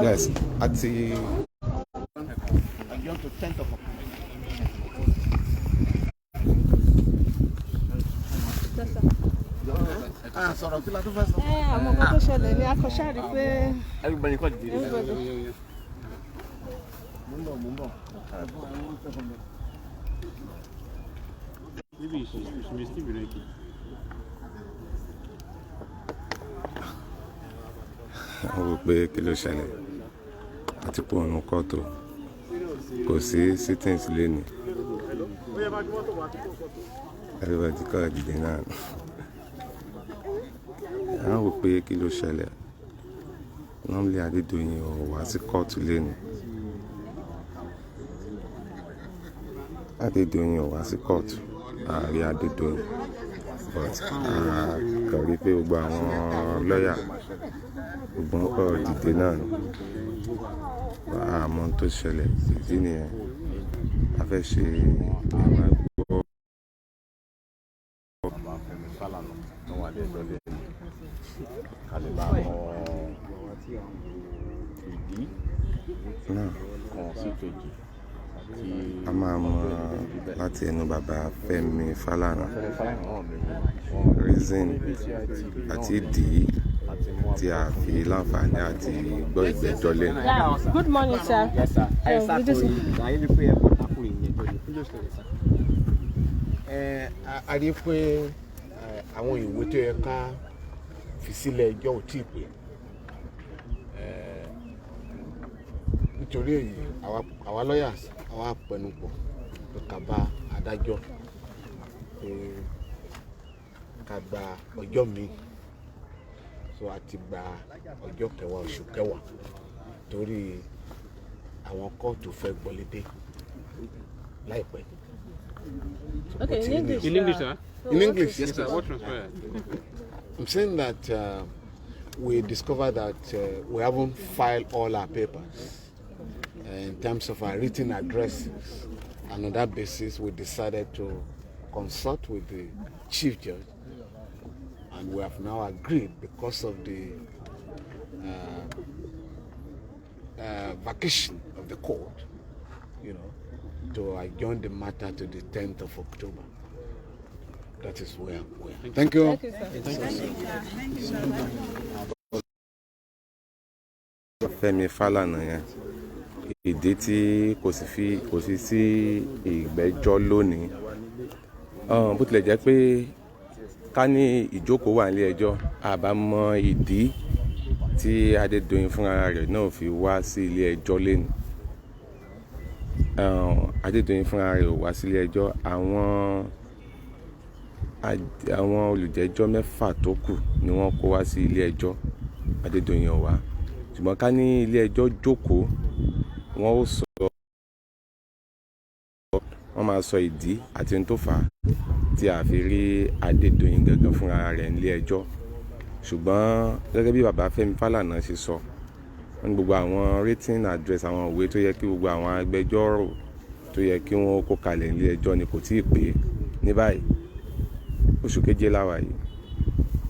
Yes, àti. Sọ̀rọ̀ kí la tó fẹ́ sọ. Àwọn ọmọ tó ṣẹlẹ̀ ní akọ́ṣáàrí pé. Everybody kọ́ dìde. Mo ń bọ̀. Maybe she may still be ready. Wọ́n wò pé kí ló ṣẹlẹ̀ àti pé òun kọ́tò kò sí sittings lẹ́nu. Everybody kọ́ dìde náà. Wọ́n wò pé kí ló ṣẹlẹ̀. Normally Adédoyin ò wá sí kóòtù lẹ́nu. Adédoyin ò wá sí kóòtù. Ààrẹ Adédoyin but kàn rí pé gbogbo àwọn lọ́yà gbogbo ń kọ́ dìde náà ni àmọ́ tó ṣẹlẹ̀ ìdí nìyẹn a fẹ́ ṣe ìwà gbọ́. Bàbá Fẹ́mi Fálànà tó wà ní ẹjọ́ lé kálíbà ìdí kan sí kejì tí a máa mọ láti ẹnu bàbá Fẹ́mi Fálànà reason àti ìdí tí a fi láǹfààní àti gbọ́ ìgbẹ́jọ́ lẹ́nu. Good morning, sir. Yes, sir. a rí pé àwọn ìwé tó yẹ ká fi sílẹ̀ ẹjọ́ ò tí ì pé nítorí èyí àwa lawyers àwa pẹnupọ̀ pé ká bá adájọ́ pé ká gba ọjọ́ míì so a ti gba ọjọ́ 10 oṣù 10 torí àwọn kóòtù fẹ́ gbọ́lédé láìpẹ́. Okay, in English. In English, sir? In English, Yes, sir. What transfer? I'm saying that we discovered that we haven't filed all our papers in terms of our written addresses, and on that basis we decided to consult with the Chief Judge, and we have now agreed because of the vacation of the court, to adjourn the matter to the 10th of October. That is where we are. Thank you. Thank you, sir. Fẹ́mi Fálànà yẹn ìdí tí kò sí sí ìgbẹ́jọ́ lónìí bó tilẹ̀ jẹ́ pé ká ní ìjókòó wà nílé ẹjọ́ àbá mọ ìdí tí Adédoyin fúnra rẹ̀ náà fi wá sí ilé ẹjọ́ lẹ́nu. Adédoyin fúnra rẹ̀ ò wá sí ilé ẹjọ́. Àwọn olùjẹ́jọ́ 6 tó kù ni wọ́n kó wá sí ilé ẹjọ́. Adédoyin ò wá, ṣùgbọ́n ká ní ilé ẹjọ́ jókòó wọ́n máa sọ ìdí àti ohun tó fà á tí a fi rí Adédoyin gangan fúnra rẹ̀ nílé ẹjọ́. Ṣùgbọ́n gẹ́gẹ́ bí bàbá Fẹ́mi Fálànà ṣe sọ, wọ́n ní gbogbo àwọn written address àwọn ìwé tó yẹ kí gbogbo àwọn agbẹjọ́rò tó yẹ kí wọ́n kó kalẹ̀ nílé ẹjọ́ ni kò tíì pé ní báyìí. Oṣù keje láwa yìí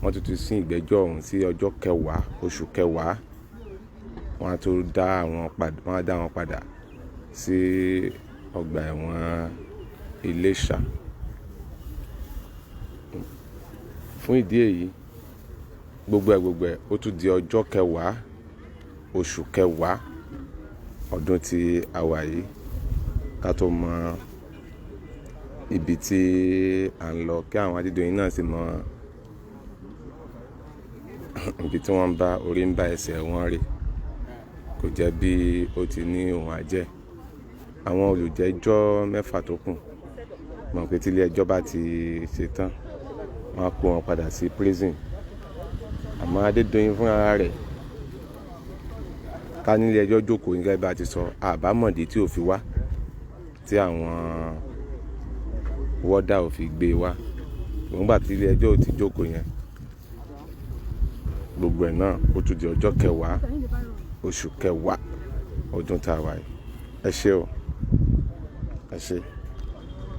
wọ́n tuntun sí ìgbẹ́jọ́ ọ̀hún sí ọjọ́ 10 oṣù 10. Wọ́n á tó dá wọn padà sí ọgbà ẹ̀wọ̀n Iléṣà. Fún ìdí èyí gbogbo ẹ̀ ó tún di ọjọ́ 10 oṣù 10 ọdún tí a wà yìí ká tó mọ ibi tí à ń lọ, kí àwọn Adédoyin náà sì mọ ibi tí wọ́n ń bá orí ń bá ẹsẹ̀ wọn rè. Kò jẹ́ bí ó ti ní òun àjẹ́. Àwọn olùjẹ́jọ́ 6 tó kù mọ̀ pé tí ilé ẹjọ́ bá ti ṣetán wọ́n á kó wọn padà sí prison. Àmọ́ Adédoyin fúnra rẹ̀ ká nílé ẹjọ́ jókòó nígbà bá ti sọ àbámọ̀dé tí ò fi wá, tí àwọn wọ́dà ò fi gbé wá. Nígbà tí ilé ẹjọ́ ò ti jókòó yẹn gbogbo ẹ̀ náà ó tún di ọjọ́ 10 oṣù 10 ọdún tá a wà yìí. Ẹ ṣé o, ẹ ṣé.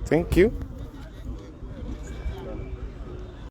Thank you.